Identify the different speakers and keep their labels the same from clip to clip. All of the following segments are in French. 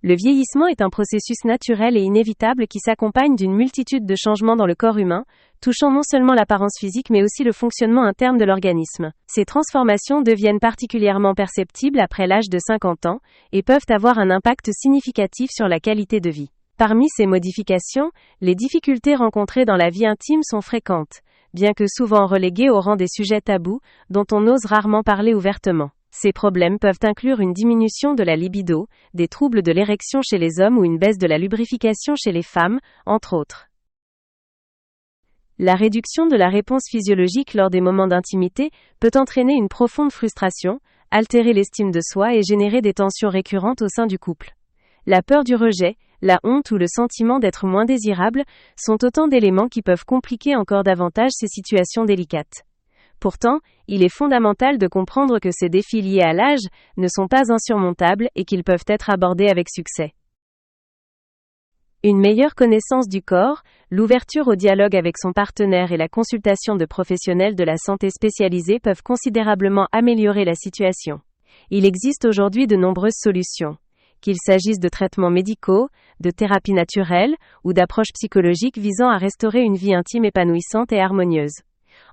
Speaker 1: Le vieillissement est un processus naturel et inévitable qui s'accompagne d'une multitude de changements dans le corps humain, touchant non seulement l'apparence physique mais aussi le fonctionnement interne de l'organisme. Ces transformations deviennent particulièrement perceptibles après l'âge de 50 ans et peuvent avoir un impact significatif sur la qualité de vie. Parmi ces modifications, les difficultés rencontrées dans la vie intime sont fréquentes, bien que souvent reléguées au rang des sujets tabous, dont on ose rarement parler ouvertement. Ces problèmes peuvent inclure une diminution de la libido, des troubles de l'érection chez les hommes ou une baisse de la lubrification chez les femmes, entre autres. La réduction de la réponse physiologique lors des moments d'intimité peut entraîner une profonde frustration, altérer l'estime de soi et générer des tensions récurrentes au sein du couple. La peur du rejet, la honte ou le sentiment d'être moins désirable sont autant d'éléments qui peuvent compliquer encore davantage ces situations délicates. Pourtant, il est fondamental de comprendre que ces défis liés à l'âge ne sont pas insurmontables et qu'ils peuvent être abordés avec succès. Une meilleure connaissance du corps, l'ouverture au dialogue avec son partenaire et la consultation de professionnels de la santé spécialisés peuvent considérablement améliorer la situation. Il existe aujourd'hui de nombreuses solutions. Qu'il s'agisse de traitements médicaux, de thérapies naturelles ou d'approches psychologiques visant à restaurer une vie intime épanouissante et harmonieuse.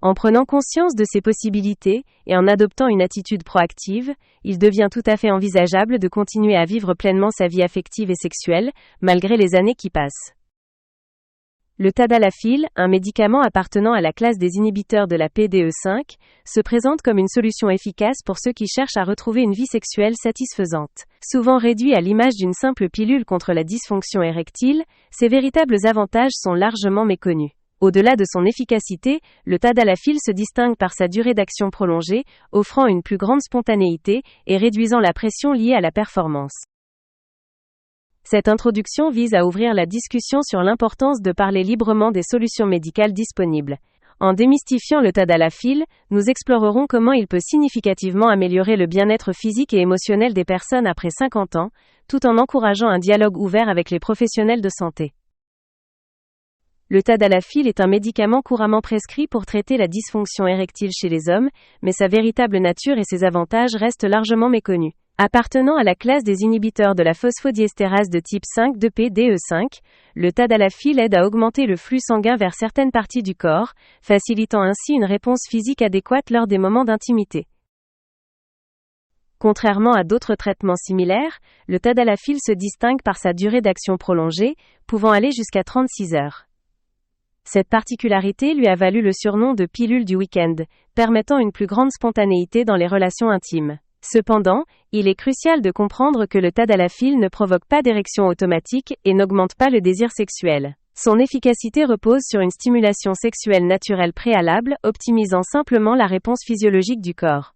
Speaker 1: En prenant conscience de ces possibilités et en adoptant une attitude proactive, il devient tout à fait envisageable de continuer à vivre pleinement sa vie affective et sexuelle, malgré les années qui passent. Le tadalafil, un médicament appartenant à la classe des inhibiteurs de la PDE5, se présente comme une solution efficace pour ceux qui cherchent à retrouver une vie sexuelle satisfaisante. Souvent réduit à l'image d'une simple pilule contre la dysfonction érectile, ses véritables avantages sont largement méconnus. Au-delà de son efficacité, le tadalafil se distingue par sa durée d'action prolongée, offrant une plus grande spontanéité et réduisant la pression liée à la performance. Cette introduction vise à ouvrir la discussion sur l'importance de parler librement des solutions médicales disponibles. En démystifiant le tadalafil, nous explorerons comment il peut significativement améliorer le bien-être physique et émotionnel des personnes après 50 ans, tout en encourageant un dialogue ouvert avec les professionnels de santé. Le tadalafil est un médicament couramment prescrit pour traiter la dysfonction érectile chez les hommes, mais sa véritable nature et ses avantages restent largement méconnus. Appartenant à la classe des inhibiteurs de la phosphodiestérase de type 5 de PDE5, le tadalafil aide à augmenter le flux sanguin vers certaines parties du corps, facilitant ainsi une réponse physique adéquate lors des moments d'intimité. Contrairement à d'autres traitements similaires, le tadalafil se distingue par sa durée d'action prolongée, pouvant aller jusqu'à 36 heures. Cette particularité lui a valu le surnom de pilule du week-end, permettant une plus grande spontanéité dans les relations intimes. Cependant, il est crucial de comprendre que le tadalafil ne provoque pas d'érection automatique et n'augmente pas le désir sexuel. Son efficacité repose sur une stimulation sexuelle naturelle préalable, optimisant simplement la réponse physiologique du corps.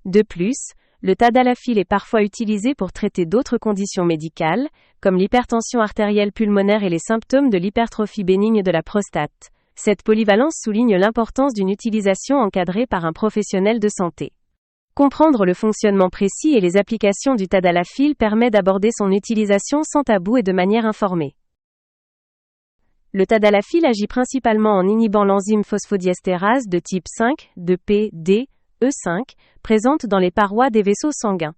Speaker 1: De plus, le tadalafil est parfois utilisé pour traiter d'autres conditions médicales, comme l'hypertension artérielle pulmonaire et les symptômes de l'hypertrophie bénigne de la prostate. Cette polyvalence souligne l'importance d'une utilisation encadrée par un professionnel de santé. Comprendre le fonctionnement précis et les applications du tadalafil permet d'aborder son utilisation sans tabou et de manière informée. Le tadalafil agit principalement en inhibant l'enzyme phosphodiestérase de type 5 de PDE5, présente dans les parois des vaisseaux sanguins.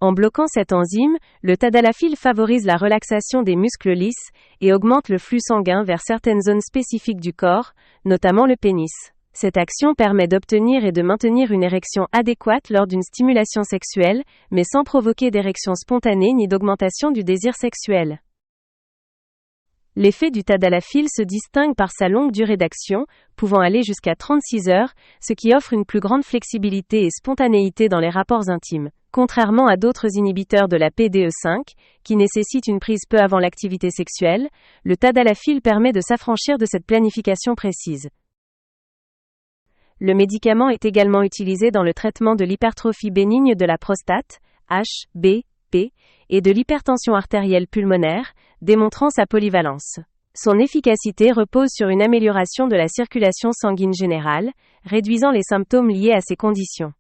Speaker 1: En bloquant cette enzyme, le tadalafil favorise la relaxation des muscles lisses et augmente le flux sanguin vers certaines zones spécifiques du corps, notamment le pénis. Cette action permet d'obtenir et de maintenir une érection adéquate lors d'une stimulation sexuelle, mais sans provoquer d'érection spontanée ni d'augmentation du désir sexuel. L'effet du tadalafil se distingue par sa longue durée d'action, pouvant aller jusqu'à 36 heures, ce qui offre une plus grande flexibilité et spontanéité dans les rapports intimes. Contrairement à d'autres inhibiteurs de la PDE5, qui nécessitent une prise peu avant l'activité sexuelle, le tadalafil permet de s'affranchir de cette planification précise. Le médicament est également utilisé dans le traitement de l'hypertrophie bénigne de la prostate, HBP, et de l'hypertension artérielle pulmonaire, démontrant sa polyvalence. Son efficacité repose sur une amélioration de la circulation sanguine générale, réduisant les symptômes liés à ces conditions.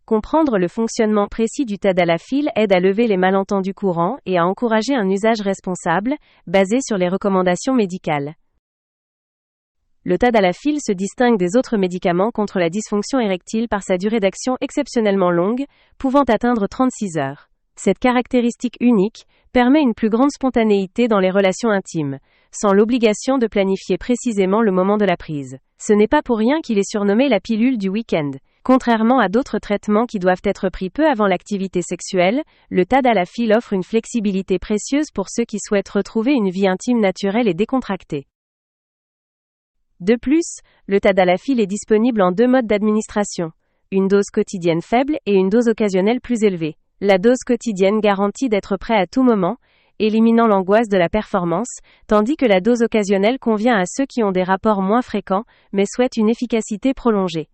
Speaker 1: Comprendre le fonctionnement précis du tadalafil aide à lever les malentendus courants et à encourager un usage responsable, basé sur les recommandations médicales. Le tadalafil se distingue des autres médicaments contre la dysfonction érectile par sa durée d'action exceptionnellement longue, pouvant atteindre 36 heures. Cette caractéristique unique permet une plus grande spontanéité dans les relations intimes, sans l'obligation de planifier précisément le moment de la prise. Ce n'est pas pour rien qu'il est surnommé la pilule du week-end. Contrairement à d'autres traitements qui doivent être pris peu avant l'activité sexuelle, le tadalafil offre une flexibilité précieuse pour ceux qui souhaitent retrouver une vie intime naturelle et décontractée. De plus, le tadalafil est disponible en 2 modes d'administration. Une dose quotidienne faible et une dose occasionnelle plus élevée. La dose quotidienne garantit d'être prêt à tout moment, éliminant l'angoisse de la performance, tandis que la dose occasionnelle convient à ceux qui ont des rapports moins fréquents, mais souhaitent une efficacité prolongée.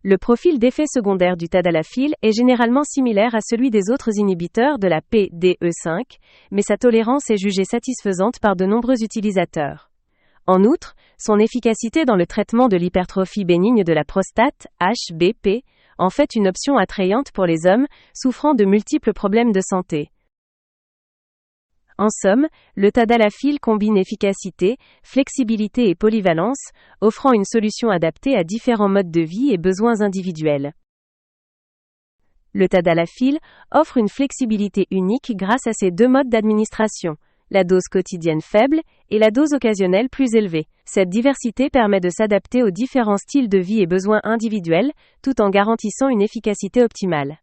Speaker 1: Le profil d'effet secondaire du tadalafil est généralement similaire à celui des autres inhibiteurs de la PDE5, mais sa tolérance est jugée satisfaisante par de nombreux utilisateurs. En outre, son efficacité dans le traitement de l'hypertrophie bénigne de la prostate, HBP, en fait une option attrayante pour les hommes souffrant de multiples problèmes de santé. En somme, le tadalafil combine efficacité, flexibilité et polyvalence, offrant une solution adaptée à différents modes de vie et besoins individuels. Le tadalafil offre une flexibilité unique grâce à ses 2 modes d'administration, la dose quotidienne faible et la dose occasionnelle plus élevée. Cette diversité permet de s'adapter aux différents styles de vie et besoins individuels, tout en garantissant une efficacité optimale.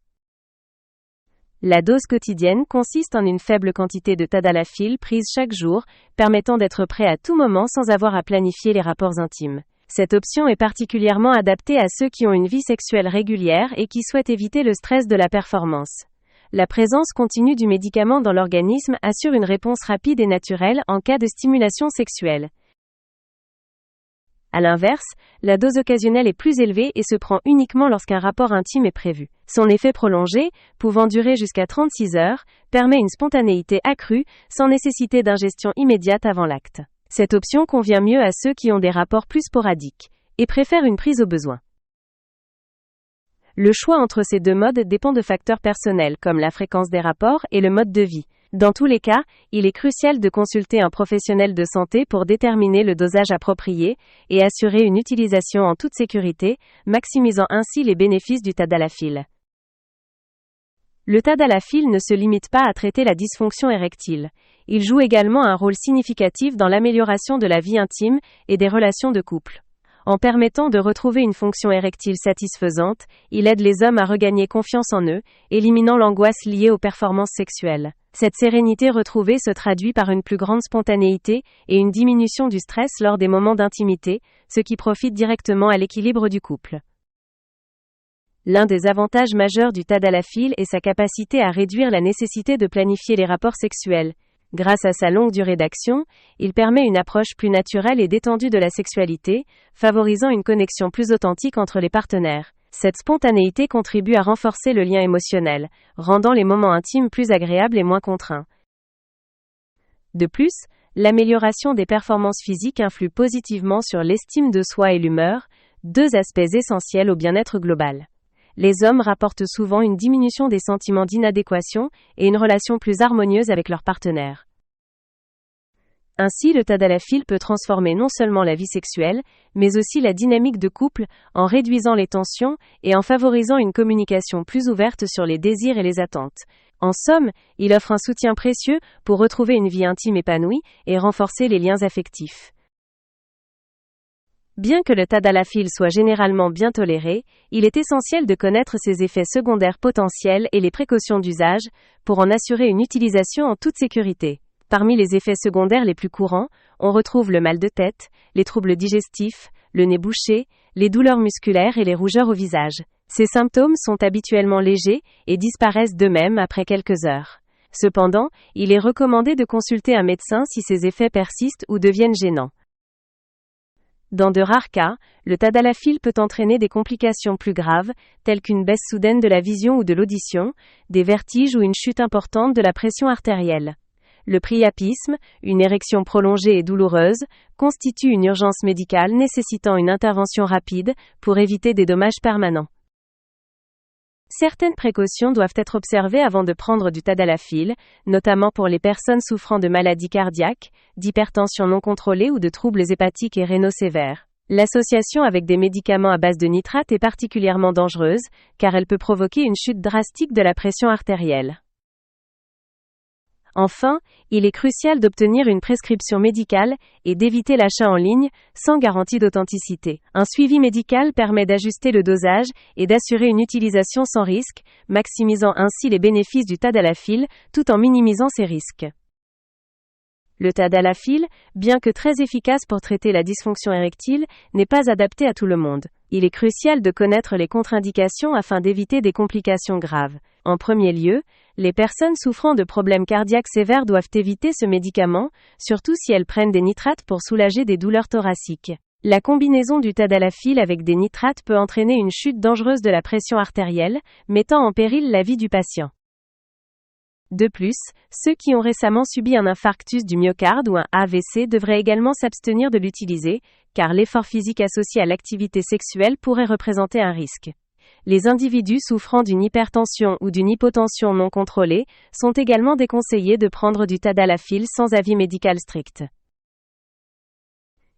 Speaker 1: La dose quotidienne consiste en une faible quantité de tadalafil prise chaque jour, permettant d'être prêt à tout moment sans avoir à planifier les rapports intimes. Cette option est particulièrement adaptée à ceux qui ont une vie sexuelle régulière et qui souhaitent éviter le stress de la performance. La présence continue du médicament dans l'organisme assure une réponse rapide et naturelle en cas de stimulation sexuelle. À l'inverse, la dose occasionnelle est plus élevée et se prend uniquement lorsqu'un rapport intime est prévu. Son effet prolongé, pouvant durer jusqu'à 36 heures, permet une spontanéité accrue, sans nécessité d'ingestion immédiate avant l'acte. Cette option convient mieux à ceux qui ont des rapports plus sporadiques et préfèrent une prise au besoin. Le choix entre ces 2 modes dépend de facteurs personnels comme la fréquence des rapports et le mode de vie. Dans tous les cas, il est crucial de consulter un professionnel de santé pour déterminer le dosage approprié et assurer une utilisation en toute sécurité, maximisant ainsi les bénéfices du tadalafil. Le tadalafil ne se limite pas à traiter la dysfonction érectile. Il joue également un rôle significatif dans l'amélioration de la vie intime et des relations de couple. En permettant de retrouver une fonction érectile satisfaisante, il aide les hommes à regagner confiance en eux, éliminant l'angoisse liée aux performances sexuelles. Cette sérénité retrouvée se traduit par une plus grande spontanéité et une diminution du stress lors des moments d'intimité, ce qui profite directement à l'équilibre du couple. L'un des avantages majeurs du tadalafil est sa capacité à réduire la nécessité de planifier les rapports sexuels. Grâce à sa longue durée d'action, il permet une approche plus naturelle et détendue de la sexualité, favorisant une connexion plus authentique entre les partenaires. Cette spontanéité contribue à renforcer le lien émotionnel, rendant les moments intimes plus agréables et moins contraints. De plus, l'amélioration des performances physiques influe positivement sur l'estime de soi et l'humeur, 2 aspects essentiels au bien-être global. Les hommes rapportent souvent une diminution des sentiments d'inadéquation et une relation plus harmonieuse avec leur partenaire. Ainsi, le tadalafil peut transformer non seulement la vie sexuelle, mais aussi la dynamique de couple, en réduisant les tensions et en favorisant une communication plus ouverte sur les désirs et les attentes. En somme, il offre un soutien précieux pour retrouver une vie intime épanouie et renforcer les liens affectifs. Bien que le tadalafil soit généralement bien toléré, il est essentiel de connaître ses effets secondaires potentiels et les précautions d'usage, pour en assurer une utilisation en toute sécurité. Parmi les effets secondaires les plus courants, on retrouve le mal de tête, les troubles digestifs, le nez bouché, les douleurs musculaires et les rougeurs au visage. Ces symptômes sont habituellement légers et disparaissent d'eux-mêmes après quelques heures. Cependant, il est recommandé de consulter un médecin si ces effets persistent ou deviennent gênants. Dans de rares cas, le tadalafil peut entraîner des complications plus graves, telles qu'une baisse soudaine de la vision ou de l'audition, des vertiges ou une chute importante de la pression artérielle. Le priapisme, une érection prolongée et douloureuse, constitue une urgence médicale nécessitant une intervention rapide pour éviter des dommages permanents. Certaines précautions doivent être observées avant de prendre du tadalafil, notamment pour les personnes souffrant de maladies cardiaques, d'hypertension non contrôlée ou de troubles hépatiques et rénaux sévères. L'association avec des médicaments à base de nitrate est particulièrement dangereuse, car elle peut provoquer une chute drastique de la pression artérielle. Enfin, il est crucial d'obtenir une prescription médicale et d'éviter l'achat en ligne, sans garantie d'authenticité. Un suivi médical permet d'ajuster le dosage et d'assurer une utilisation sans risque, maximisant ainsi les bénéfices du tadalafil, tout en minimisant ses risques. Le tadalafil, bien que très efficace pour traiter la dysfonction érectile, n'est pas adapté à tout le monde. Il est crucial de connaître les contre-indications afin d'éviter des complications graves. En premier lieu, les personnes souffrant de problèmes cardiaques sévères doivent éviter ce médicament, surtout si elles prennent des nitrates pour soulager des douleurs thoraciques. La combinaison du tadalafil avec des nitrates peut entraîner une chute dangereuse de la pression artérielle, mettant en péril la vie du patient. De plus, ceux qui ont récemment subi un infarctus du myocarde ou un AVC devraient également s'abstenir de l'utiliser, car l'effort physique associé à l'activité sexuelle pourrait représenter un risque. Les individus souffrant d'une hypertension ou d'une hypotension non contrôlée sont également déconseillés de prendre du tadalafil sans avis médical strict.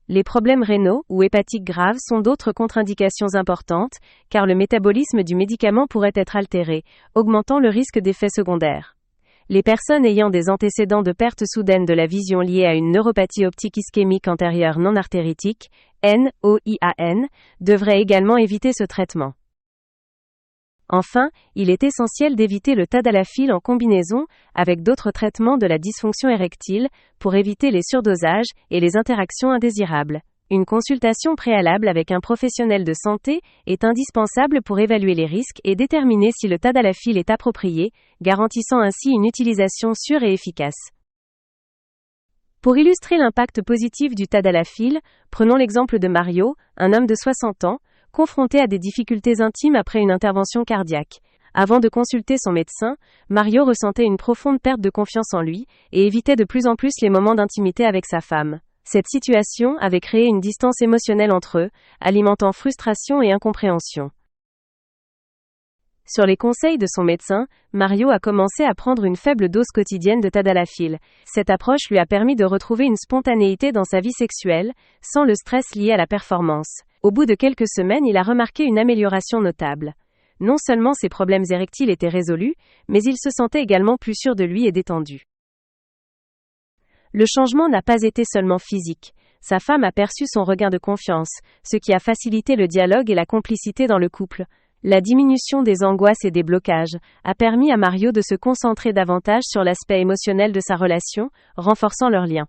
Speaker 1: Les problèmes rénaux ou hépatiques graves sont d'autres contre-indications importantes, car le métabolisme du médicament pourrait être altéré, augmentant le risque d'effets secondaires. Les personnes ayant des antécédents de perte soudaine de la vision liée à une neuropathie optique ischémique antérieure non artéritique, NOIAN, devraient également éviter ce traitement. Enfin, il est essentiel d'éviter le tadalafil en combinaison avec d'autres traitements de la dysfonction érectile pour éviter les surdosages et les interactions indésirables. Une consultation préalable avec un professionnel de santé est indispensable pour évaluer les risques et déterminer si le tadalafil est approprié, garantissant ainsi une utilisation sûre et efficace. Pour illustrer l'impact positif du tadalafil, prenons l'exemple de Mario, un homme de 60 ans, confronté à des difficultés intimes après une intervention cardiaque. Avant de consulter son médecin, Mario ressentait une profonde perte de confiance en lui et évitait de plus en plus les moments d'intimité avec sa femme. Cette situation avait créé une distance émotionnelle entre eux, alimentant frustration et incompréhension. Sur les conseils de son médecin, Mario a commencé à prendre une faible dose quotidienne de tadalafil. Cette approche lui a permis de retrouver une spontanéité dans sa vie sexuelle, sans le stress lié à la performance. Au bout de quelques semaines, il a remarqué une amélioration notable. Non seulement ses problèmes érectiles étaient résolus, mais il se sentait également plus sûr de lui et détendu. Le changement n'a pas été seulement physique. Sa femme a perçu son regain de confiance, ce qui a facilité le dialogue et la complicité dans le couple. La diminution des angoisses et des blocages a permis à Mario de se concentrer davantage sur l'aspect émotionnel de sa relation, renforçant leur lien.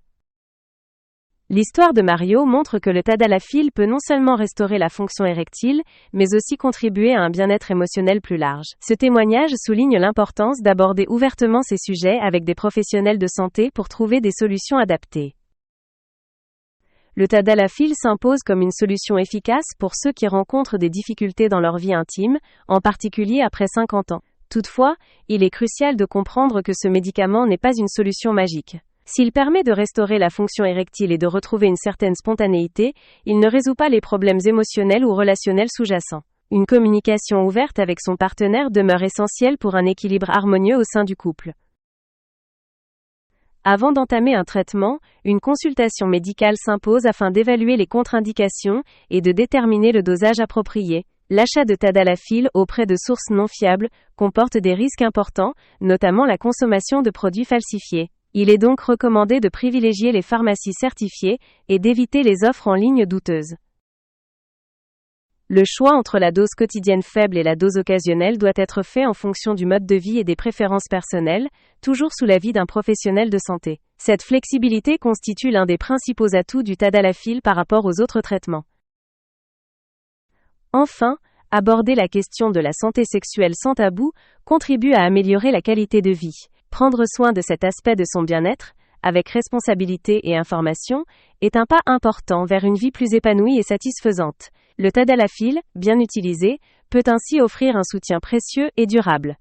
Speaker 1: L'histoire de Mario montre que le tadalafil peut non seulement restaurer la fonction érectile, mais aussi contribuer à un bien-être émotionnel plus large. Ce témoignage souligne l'importance d'aborder ouvertement ces sujets avec des professionnels de santé pour trouver des solutions adaptées. Le tadalafil s'impose comme une solution efficace pour ceux qui rencontrent des difficultés dans leur vie intime, en particulier après 50 ans. Toutefois, il est crucial de comprendre que ce médicament n'est pas une solution magique. S'il permet de restaurer la fonction érectile et de retrouver une certaine spontanéité, il ne résout pas les problèmes émotionnels ou relationnels sous-jacents. Une communication ouverte avec son partenaire demeure essentielle pour un équilibre harmonieux au sein du couple. Avant d'entamer un traitement, une consultation médicale s'impose afin d'évaluer les contre-indications et de déterminer le dosage approprié. L'achat de tadalafil auprès de sources non fiables comporte des risques importants, notamment la consommation de produits falsifiés. Il est donc recommandé de privilégier les pharmacies certifiées et d'éviter les offres en ligne douteuses. Le choix entre la dose quotidienne faible et la dose occasionnelle doit être fait en fonction du mode de vie et des préférences personnelles, toujours sous l'avis d'un professionnel de santé. Cette flexibilité constitue l'un des principaux atouts du tadalafil par rapport aux autres traitements. Enfin, aborder la question de la santé sexuelle sans tabou contribue à améliorer la qualité de vie. Prendre soin de cet aspect de son bien-être, avec responsabilité et information, est un pas important vers une vie plus épanouie et satisfaisante. Le tadalafil, bien utilisé, peut ainsi offrir un soutien précieux et durable.